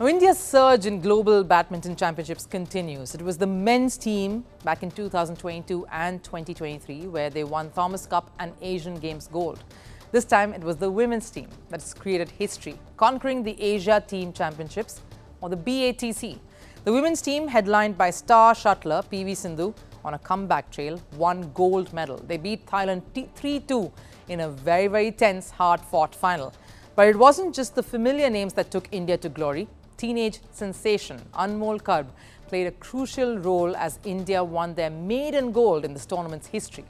Now, India's surge in global badminton championships continues. It was the men's team back in 2022 and 2023 where they won Thomas Cup and Asian Games gold. This time it was the women's team that has created history, conquering the Asia Team Championships or the BATC. The women's team, headlined by star shuttler PV Sindhu, on a comeback trail, won gold medal. They beat Thailand 3-2 in a very tense, hard-fought final. But it wasn't just the familiar names that took India to glory. Teenage sensation Anmol Kharb played a crucial role as India won their maiden gold in this tournament's history.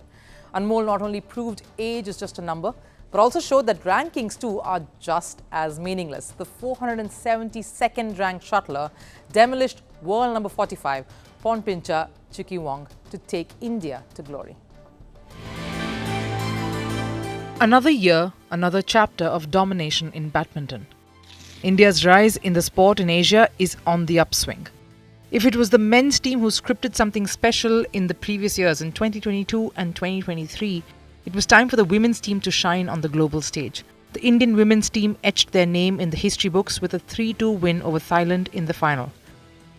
Anmol not only proved age is just a number, but also showed that rankings too are just as meaningless. The 472nd ranked shuttler demolished world number 45, Ponpincha Chukiwong, to take India to glory. Another year, another chapter of domination in badminton. India's rise in the sport in Asia is on the upswing. If it was the men's team who scripted something special in the previous years in 2022 and 2023, it was time for the women's team to shine on the global stage. The Indian women's team etched their name in the history books with a 3-2 win over Thailand in the final.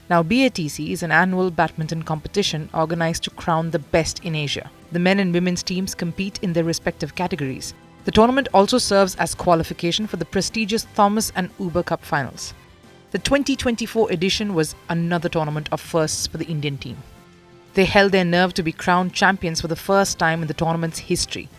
Now, BATC is an annual badminton competition organized to crown the best in Asia. The men and women's teams compete in their respective categories. The tournament also serves as qualification for the prestigious Thomas and Uber Cup finals. The 2024 edition was another tournament of firsts for the Indian team. They held their nerve to be crowned champions for the first time in the tournament's history.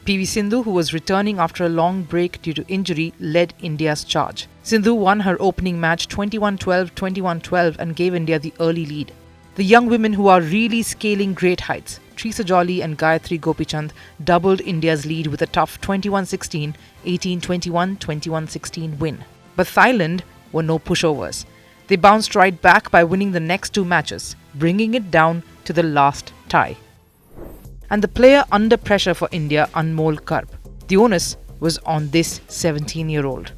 PV Sindhu, who was returning after a long break due to injury, led India's charge. Sindhu won her opening match 21-12, 21-12 and gave India the early lead. The young women who are really scaling great heights, Treesa and Gayatri Gopichand, doubled India's lead with a tough 21-16, 18-21, 21-16 win. But Thailand were no pushovers. They bounced right back by winning the next two matches, bringing it down to the last tie. And the player under pressure for India, Anmol Kharb. The onus was on this 17-year-old.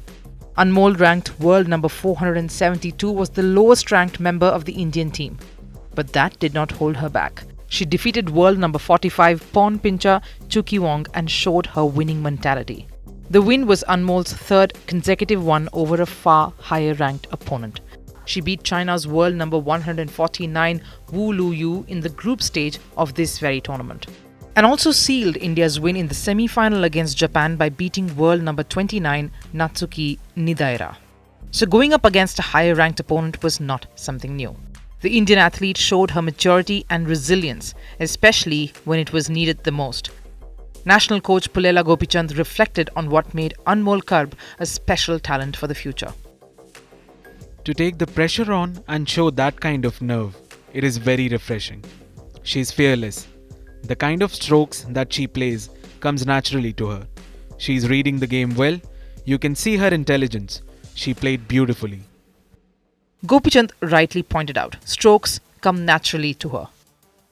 Anmol, ranked world number 472, was the lowest ranked member of the Indian team. But that did not hold her back. She defeated world number 45, Ponpincha Chukiwong, and showed her winning mentality. The win was Anmol's third consecutive one over a far higher ranked opponent. She beat China's world number 149, Wu Luyu, in the group stage of this very tournament. And also sealed India's win in the semi-final against Japan by beating world number 29, Natsuki Nidaira. So going up against a higher ranked opponent was not something new. The Indian athlete showed her maturity and resilience, especially when it was needed the most. National coach Pulela Gopichand reflected on what made Anmol Kharb a special talent for the future. To take the pressure on and show that kind of nerve, it is very refreshing. She is fearless. The kind of strokes that she plays comes naturally to her. She is reading the game well. You can see her intelligence. She played beautifully. Gopichand rightly pointed out, strokes come naturally to her.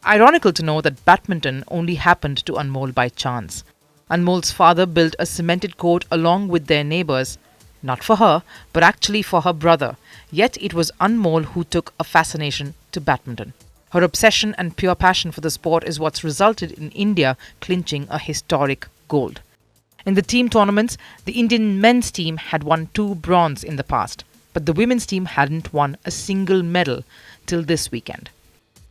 Ironical to know that badminton only happened to Anmol by chance. Anmol's father built a cemented court along with their neighbours, not for her, but actually for her brother. Yet it was Anmol who took a fascination to badminton. Her obsession and pure passion for the sport is what's resulted in India clinching a historic gold. In the team tournaments, the Indian men's team had won 2 bronze in the past, but the women's team hadn't won a single medal till this weekend.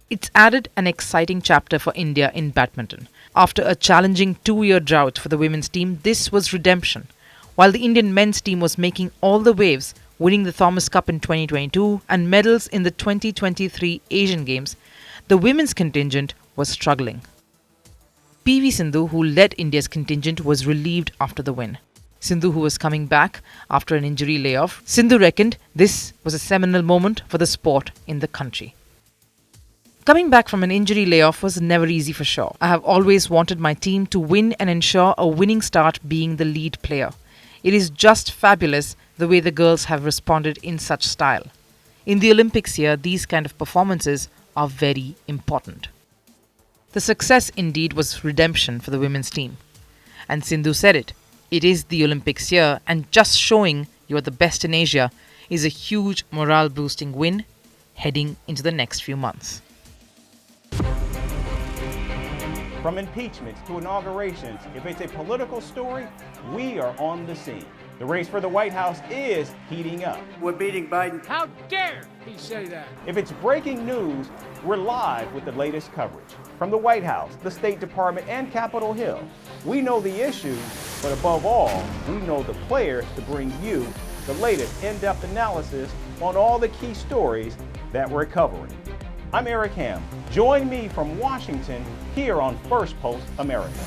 It's added an exciting chapter for India in badminton. After a challenging 2-year drought for the women's team, this was redemption. While the Indian men's team was making all the waves, winning the Thomas Cup in 2022 and medals in the 2023 Asian Games, the women's contingent was struggling. PV Sindhu, who led India's contingent, was relieved after the win. Sindhu, who was coming back after an injury layoff, Sindhu reckoned this was a seminal moment for the sport in the country. Coming back from an injury layoff was never easy for sure. I have always wanted my team to win and ensure a winning start being the lead player. It is just fabulous the way the girls have responded in such style. In the Olympics here, these kind of performances are very important. The success indeed was redemption for the women's team. And Sindhu said it. It is the Olympics year, and just showing you're the best in Asia is a huge morale-boosting win heading into the next few months. From impeachments to inaugurations, if it's a political story, we are on the scene. The race for the White House is heating up. We're beating Biden. How dare he say that? If it's breaking news, we're live with the latest coverage. From the White House, the State Department, and Capitol Hill. We know the issues, but above all, we know the players to bring you the latest in-depth analysis on all the key stories that we're covering. I'm Eric Ham. Join me from Washington here on First Post America.